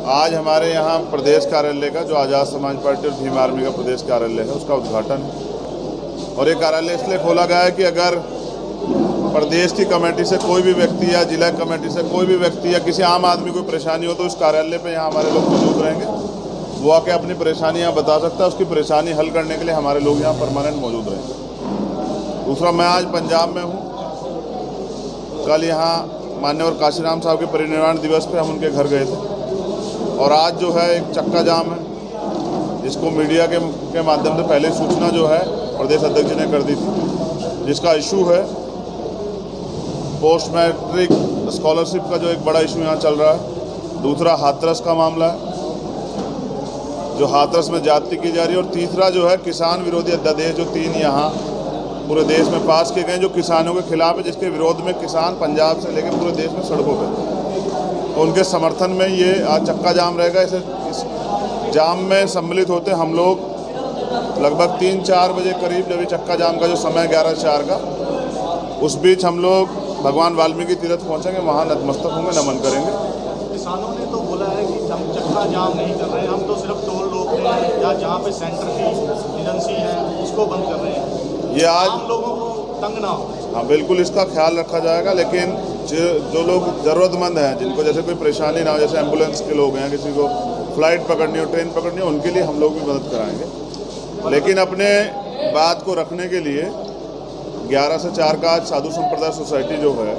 आज हमारे यहाँ प्रदेश कार्यालय का, जो आज़ाद समाज पार्टी और भीम आर्मी का प्रदेश कार्यालय है, उसका उद्घाटन है। और ये कार्यालय इसलिए खोला गया है कि अगर प्रदेश की कमेटी से कोई भी व्यक्ति या जिला कमेटी से कोई भी व्यक्ति या किसी आम आदमी को परेशानी हो तो उस कार्यालय पे यहाँ हमारे लोग मौजूद रहेंगे। वो आके अपनी परेशानी यहाँ बता सकता है, उसकी परेशानी हल करने के लिए हमारे लोग यहाँ परमानेंट मौजूद रहेंगे। दूसरा, मैं आज पंजाब में हूँ। कल यहाँ मान्यवर काशीराम साहब के परिनिर्वाण दिवस पे हम उनके घर गए थे और आज जो है एक चक्का जाम है, जिसको मीडिया के माध्यम से पहले सूचना जो है प्रदेश अध्यक्ष जी ने कर दी थी, जिसका इशू है पोस्ट मैट्रिक स्कॉलरशिप का, जो एक बड़ा इशू यहाँ चल रहा है। दूसरा हाथरस का मामला है, जो हाथरस में ज्यादती की जा रही है। और तीसरा जो है किसान विरोधी अध्यादेश, जो 3 यहाँ पूरे देश में पास किए गए, जो किसानों के खिलाफ है, जिसके विरोध में किसान पंजाब से लेकर पूरे देश में सड़कों पर, तो उनके समर्थन में ये आज चक्का जाम रहेगा। इस जाम में सम्मिलित होते हम लोग लगभग 3-4 बजे करीब, जब ये चक्का जाम का जो समय 11:04 का, उस बीच हम लोग भगवान वाल्मीकि तीर्थ पहुंचेंगे, वहाँ नतमस्तक होंगे, नमन करेंगे। किसानों ने तो बोला है कि हम चक्का जाम नहीं कर रहे हैं, हम तो सिर्फ टोल रोक रहे हैं या जहाँ पे सेंटर की एजेंसी है उसको बंद कर रहे हैं, ये आज आम लोगों को तंग ना हो। हाँ, बिल्कुल इसका ख्याल रखा जाएगा। लेकिन जो लोग ज़रूरतमंद हैं, जिनको जैसे कोई परेशानी ना हो, जैसे एम्बुलेंस के लोग हैं, किसी को फ्लाइट पकड़नी हो, ट्रेन पकड़नी हो, उनके लिए हम लोग भी मदद कराएंगे। लेकिन अपने बात को रखने के लिए 11 से 4 का आज साधु संप्रदाय सोसाइटी जो है,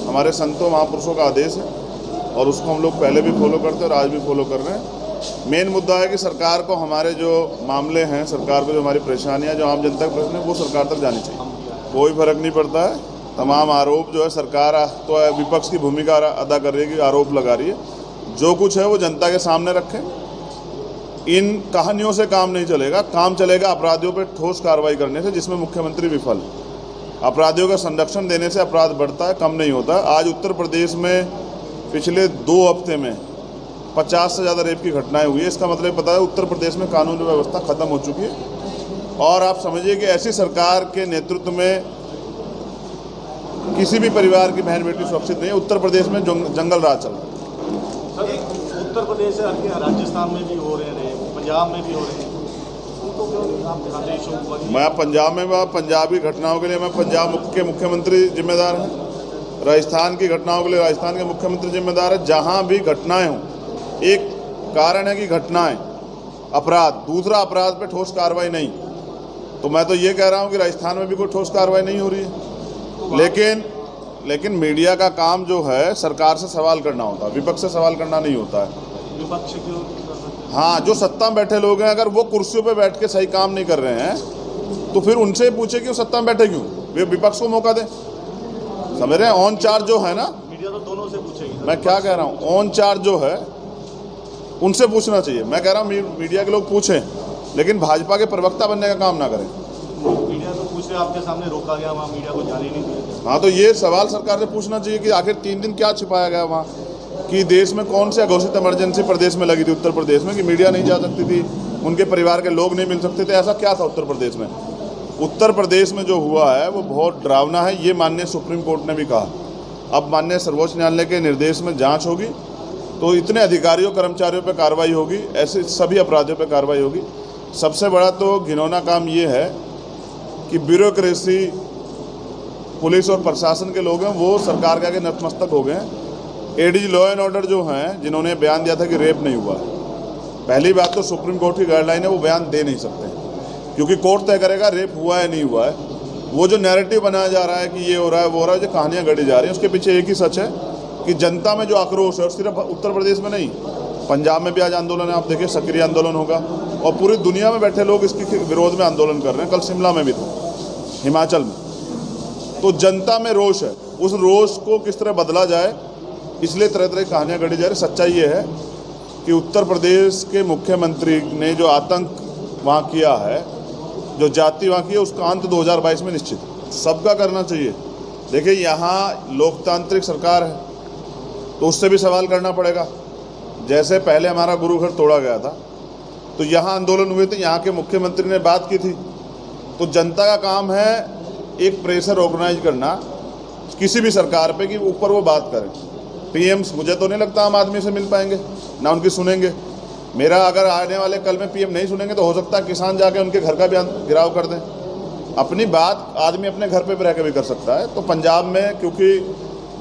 हमारे संतों महापुरुषों का आदेश है और उसको हम लोग पहले भी फॉलो करते हैं और आज भी फॉलो कर रहे हैं। मेन मुद्दा है कि सरकार को हमारे जो मामले हैं, सरकार को जो हमारी परेशानियां, जो आम जनता के प्रश्न है, वो सरकार तक जानी चाहिए। कोई फर्क नहीं पड़ता है। तमाम आरोप जो है सरकार तो विपक्ष की भूमिका अदा कर रही है कि आरोप लगा रही है। जो कुछ है वो जनता के सामने रखें। इन कहानियों से काम नहीं चलेगा। काम चलेगा अपराधियों पर ठोस कार्रवाई करने से, जिसमें मुख्यमंत्री विफल। अपराधियों का संरक्षण देने से अपराध बढ़ता है, कम नहीं होता। आज उत्तर प्रदेश में पिछले 2 हफ्ते में 50 से ज़्यादा रेप की घटनाएं हुई है। इसका मतलब पता है उत्तर प्रदेश में कानून व्यवस्था खत्म हो चुकी है। और आप समझिए कि ऐसी सरकार के नेतृत्व में किसी भी परिवार की बहन बेटी सुरक्षित नहीं है। उत्तर प्रदेश में जंगल राज चल रहा है। उत्तर प्रदेश से राजस्थान में भी हो रहे हैं, पंजाब में भी हो रहे हैं, मैं पंजाब में पंजाबी घटनाओं के लिए मैं पंजाब के मुख्यमंत्री जिम्मेदार हैं, राजस्थान की घटनाओं के लिए राजस्थान के मुख्यमंत्री जिम्मेदार है। जहां भी घटनाएं हों, एक कारण है कि घटनाएं अपराध, दूसरा अपराध पे ठोस कार्रवाई नहीं। तो मैं तो ये कह रहा हूं कि राजस्थान में भी कोई ठोस कार्रवाई नहीं हो रही है। लेकिन मीडिया का काम जो है सरकार से सवाल करना होता है, विपक्ष से सवाल करना नहीं होता है। विपक्ष क्यों? हाँ, जो सत्ता में बैठे लोग हैं, अगर वो कुर्सियों पे बैठ के सही काम नहीं कर रहे हैं तो फिर उनसे पूछे कि वो सत्ता में बैठे क्यों, वे विपक्ष को मौका दें। समझ रहे हैं? ऑन चार्ज जो है ना, मीडिया तो दोनों से पूछेगी। मैं क्या कह रहा हूँ, ऑन चार्ज जो है उनसे पूछना चाहिए। मैं कह रहा हूँ मीडिया के लोग पूछें, लेकिन भाजपा के प्रवक्ता बनने का काम ना करें। मीडिया तो पूछ रहे, आपके सामने रोका गया, वहाँ मीडिया को जाने नहीं दिया। हाँ, तो ये सवाल सरकार से पूछना चाहिए कि आखिर 3 दिन क्या छिपाया गया वहाँ, कि देश में कौन सी अघोषित इमरजेंसी प्रदेश में लगी थी उत्तर प्रदेश में, कि मीडिया नहीं जा सकती थी, उनके परिवार के लोग नहीं मिल सकते थे। ऐसा क्या था उत्तर प्रदेश में? उत्तर प्रदेश में जो हुआ है वो बहुत डरावना है। ये माननीय सुप्रीम कोर्ट ने भी कहा। अब माननीय सर्वोच्च न्यायालय के निर्देश में जांच होगी तो इतने अधिकारियों कर्मचारियों पर कार्रवाई होगी, ऐसे सभी अपराधियों पर कार्रवाई होगी। सबसे बड़ा तो घिनौना काम ये है कि ब्यूरोक्रेसी, पुलिस और प्रशासन के लोग हैं वो सरकार के आगे नतमस्तक हो गए हैं। एडीजी लॉ एंड ऑर्डर जो हैं, जिन्होंने बयान दिया था कि रेप नहीं हुआ, पहली बात तो सुप्रीम कोर्ट की गाइडलाइन है, वो बयान दे नहीं सकते क्योंकि कोर्ट तय करेगा रेप हुआ है नहीं हुआ है। वो जो नैरेटिव बनाया जा रहा है कि ये हो रहा है वो हो रहा है, जो कहानियाँ गढ़ी जा रही हैं, उसके पीछे एक ही सच है कि जनता में जो आक्रोश है, और सिर्फ उत्तर प्रदेश में नहीं, पंजाब में भी आज आंदोलन है। आप देखिए, सक्रिय आंदोलन होगा और पूरी दुनिया में बैठे लोग इसके विरोध में आंदोलन कर रहे हैं। कल शिमला में भी था, हिमाचल में। तो जनता में रोष है, उस रोष को किस तरह बदला जाए, इसलिए तरह तरह की कहानियाँ गढ़ी जा रही। सच्चाई ये है कि उत्तर प्रदेश के मुख्यमंत्री ने जो आतंक वहाँ किया है, जो जाति वहाँ की है, उसका अंत 2022 में निश्चित सबका करना चाहिए। देखिए, यहाँ लोकतांत्रिक सरकार है तो उससे भी सवाल करना पड़ेगा। जैसे पहले हमारा गुरु घर तोड़ा गया था तो यहाँ आंदोलन हुए थे, यहाँ के मुख्यमंत्री ने बात की थी। तो जनता का काम है एक प्रेशर ऑर्गेनाइज करना किसी भी सरकार पे कि ऊपर वो बात करें। पीएम्स मुझे तो नहीं लगता आम आदमी से मिल पाएंगे, ना उनकी सुनेंगे। मेरा अगर आने वाले कल में पीएम नहीं सुनेंगे तो हो सकता है किसान जाके उनके घर का भी गिराव कर दें। अपनी बात आदमी अपने घर पे रह के भी कर सकता है। तो पंजाब में क्योंकि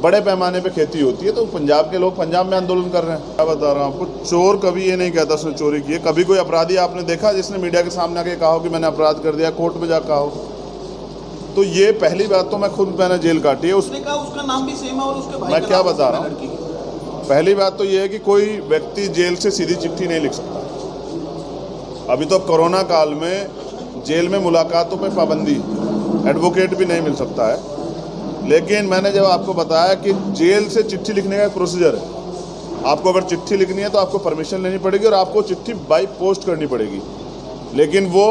बड़े पैमाने पे खेती होती है तो पंजाब के लोग पंजाब में आंदोलन कर रहे हैं। क्या बता रहा हूँ आपको, चोर कभी ये नहीं कहता उसने चोरी की है। कभी कोई अपराधी आपने देखा जिसने मीडिया के सामने आके कहा हो कि मैंने अपराध कर दिया, कोर्ट में जाकर कहा हो? तो ये पहली बात तो मैंने जेल काटी है। उसने कहा उसका नाम भी सेम है और उसके भाई मैं का क्या नाम बता रहा लड़की हूँ, की। पहली बात तो ये है कि कोई व्यक्ति जेल से सीधी चिट्ठी नहीं लिख सकता। अभी तो कोरोना काल में जेल में मुलाकातों पे पाबंदी, एडवोकेट भी नहीं मिल सकता है। लेकिन मैंने जब आपको बताया कि जेल से चिट्ठी लिखने का एक प्रोसीजर है। आपको अगर चिट्ठी लिखनी है तो आपको परमिशन लेनी पड़ेगी और आपको चिट्ठी बाई पोस्ट करनी पड़ेगी। लेकिन वो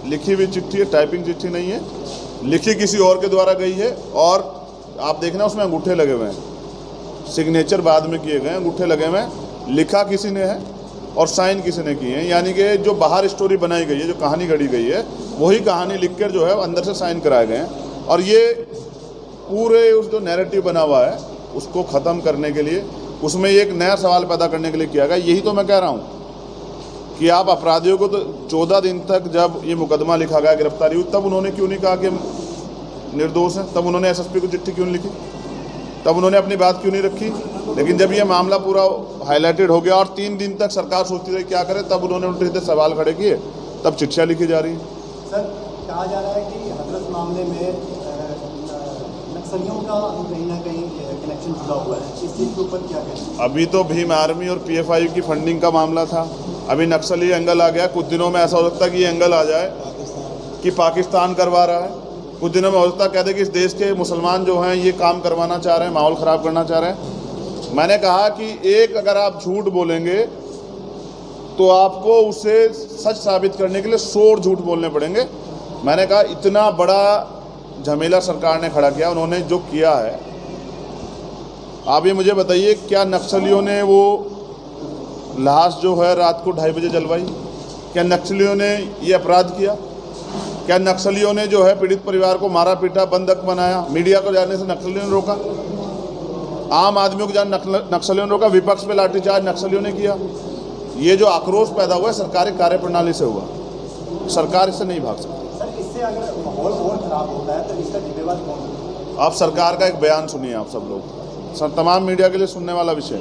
लिखी हुई चिट्ठी है, टाइपिंग चिट्ठी नहीं है, लिखी किसी और के द्वारा गई है। और आप देखना उसमें अंगूठे लगे हुए हैं, सिग्नेचर बाद में किए गए, अंगूठे लगे हुए हैं, लिखा किसी ने है और साइन किसी ने किए हैं। यानी कि जो बाहर स्टोरी बनाई गई है, जो कहानी गढ़ी गई है, वही कहानी लिखकर जो है अंदर से साइन कराए गए हैं। और ये पूरे उस जो नैरेटिव बना हुआ है उसको ख़त्म करने के लिए, उसमें एक नया सवाल पैदा करने के लिए किया गया। यही तो मैं कह रहा हूँ कि आप अपराधियों को तो 14 दिन तक जब ये मुकदमा लिखा गया, गिरफ्तारी हुई, तब उन्होंने क्यों नहीं कहा कि निर्दोष हैं? तब उन्होंने एसएसपी को चिट्ठी क्यों नहीं लिखी? तब उन्होंने अपनी बात क्यों नहीं रखी? लेकिन जब ये मामला पूरा हाईलाइटेड हो गया और 3 दिन तक सरकार सोचती रही क्या करे, तब उन्होंने उल्टे सीधे सवाल खड़े किए, तब चिट्ठियाँ लिखी जा रही हैं। सर, कहा जा रहा है कि हथरस मामले में नक्सलियों का कहीं ना कहीं कनेक्शन जुड़ा हुआ है। इस चीज़ के ऊपर क्या कहें? अभी तो भीम आर्मी और पीएफआई की फंडिंग का मामला था, अभी नक्सली एंगल आ गया। कुछ दिनों में ऐसा हो सकता है कि ये एंगल आ जाए कि पाकिस्तान करवा रहा है। कुछ दिनों में हो सकता है कह दे कि इस देश के मुसलमान जो हैं ये काम करवाना चाह रहे हैं, माहौल ख़राब करना चाह रहे हैं। मैंने कहा कि एक अगर आप झूठ बोलेंगे तो आपको उसे सच साबित करने के लिए 100 झूठ बोलने पड़ेंगे। मैंने कहा इतना बड़ा झमेला सरकार ने खड़ा किया, उन्होंने जो किया है। आप ये मुझे बताइए, क्या नक्सलियों ने वो लाश जो है रात को 2:30 बजे जलवाई? क्या नक्सलियों ने ये अपराध किया? क्या नक्सलियों ने जो है पीड़ित परिवार को मारा पीटा, बंधक बनाया? मीडिया को जाने से नक्सलियों ने रोका, आम आदमियों को जाने नक्सलियों ने रोका, विपक्ष पे लाठीचार्ज नक्सलियों ने किया। ये जो आक्रोश पैदा हुआ है सरकारी कार्यप्रणाली से हुआ, सरकार इससे नहीं भाग सकती। सर, इससे अगर माहौल और खराब होता है तो इसका जिम्मेवार कौन है? आप सरकार का एक बयान सुनिए, आप सब लोग, तमाम मीडिया के लिए सुनने वाला विषय।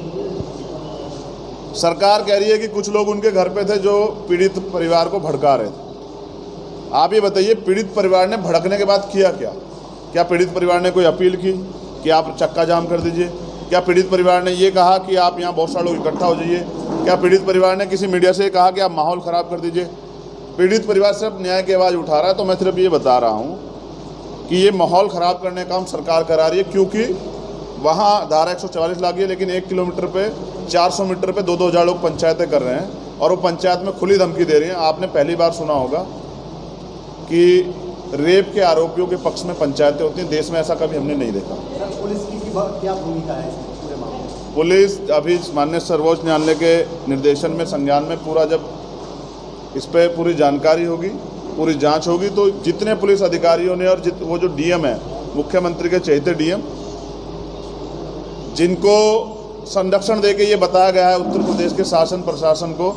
सरकार कह रही है कि कुछ लोग उनके घर पे थे जो पीड़ित परिवार को भड़का रहे थे। आप ये बताइए, पीड़ित परिवार ने भड़कने के बाद किया क्या? क्या पीड़ित परिवार ने कोई अपील की कि आप चक्का जाम कर दीजिए? क्या पीड़ित परिवार ने ये कहा कि आप यहाँ बहुत सारे लोग इकट्ठा हो जाइए? क्या पीड़ित परिवार ने किसी मीडिया से कहा कि आप माहौल ख़राब कर दीजिए? पीड़ित परिवार सिर्फ न्याय की आवाज़ उठा रहा है। तो मैं सिर्फ ये बता रहा हूँ कि ये माहौल ख़राब करने का काम सरकार करा रही है, क्योंकि वहाँ धारा 144 लागू है, लेकिन 1 किलोमीटर पे 400 मीटर पे 2-2 हज़ार लोग पंचायतें कर रहे हैं और वो पंचायत में खुली धमकी दे रही हैं। आपने पहली बार सुना होगा कि रेप के आरोपियों के पक्ष में पंचायतें होती हैं, देश में ऐसा कभी हमने नहीं देखा। सर, पुलिस की क्या भूमिका है पूरे मामले में? पुलिस अभी माननीय सर्वोच्च न्यायालय के निर्देशन में, संज्ञान में पूरा जब इस पर पूरी जानकारी होगी, पूरी जांच होगी, तो जितने पुलिस अधिकारियों ने और वो जो डीएम है, मुख्यमंत्री के चहेते डीएम, जिनको संरक्षण देके ये बताया गया है उत्तर प्रदेश के शासन प्रशासन को,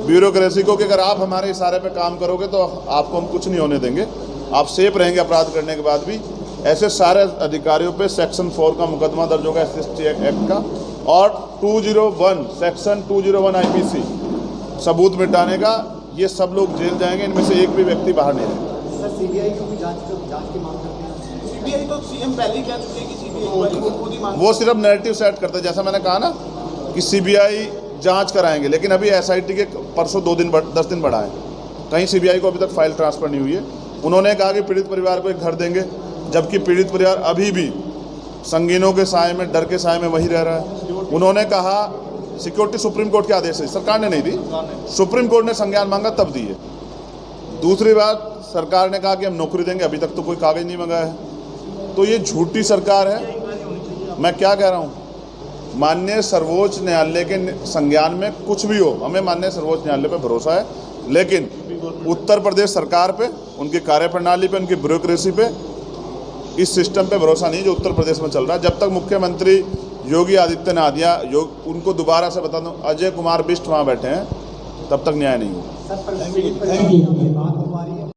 ब्यूरोक्रेसी को, कि अगर आप हमारे इशारे पे काम करोगे तो आपको हम कुछ नहीं होने देंगे, आप सेफ रहेंगे अपराध करने के बाद भी। ऐसे सारे अधिकारियों पे सेक्शन 4 का मुकदमा दर्ज होगा SC एक्ट का, और 201 सेक्शन 201 IPC सबूत मिटाने का। ये सब लोग जेल जाएंगे, इनमें से एक भी व्यक्ति बाहर नहीं रहेगा। सर, सीबीआई की जांच की मांग करते हैं? सीबीआई तो सीएम पहले ही कह चुके हैं कि सीबीआई खुद ही मांग, वो सिर्फ नैरेटिव सेट करते हैं। जैसा मैंने कहा ना कि सीबीआई जांच कराएंगे, लेकिन अभी SIT के परसों 10 दिन बढ़ाएं। कहीं सीबीआई को अभी तक फाइल ट्रांसफर नहीं हुई है। उन्होंने कहा कि पीड़ित परिवार को एक घर देंगे, जबकि पीड़ित परिवार अभी भी संगीनों के साए में, डर के साए में वही रह रहा है। उन्होंने कहा सिक्योरिटी सुप्रीम कोर्ट के आदेश है, सरकार ने नहीं दी, सुप्रीम कोर्ट ने संज्ञान मांगा तब दी है। दूसरी बात, सरकार ने कहा कि हम नौकरी देंगे, अभी तक तो कोई कागज नहीं मंगाया है। तो ये झूठी सरकार है। मैं क्या कह रहा हूँ, माननीय सर्वोच्च न्यायालय के संज्ञान में कुछ भी हो, हमें माननीय सर्वोच्च न्यायालय पे भरोसा है, लेकिन उत्तर प्रदेश सरकार पे, उनकी कार्यप्रणाली पे, उनकी ब्यूरोक्रेसी पे, इस सिस्टम पे भरोसा नहीं जो उत्तर प्रदेश में चल रहा है। जब तक मुख्यमंत्री योगी आदित्यनाथ या उनको दोबारा से बता दूं, अजय कुमार बिष्ट वहाँ बैठे हैं, तब तक न्याय नहीं होगा। सर, पर पीड़ित परिवार की बात हो पा रही है।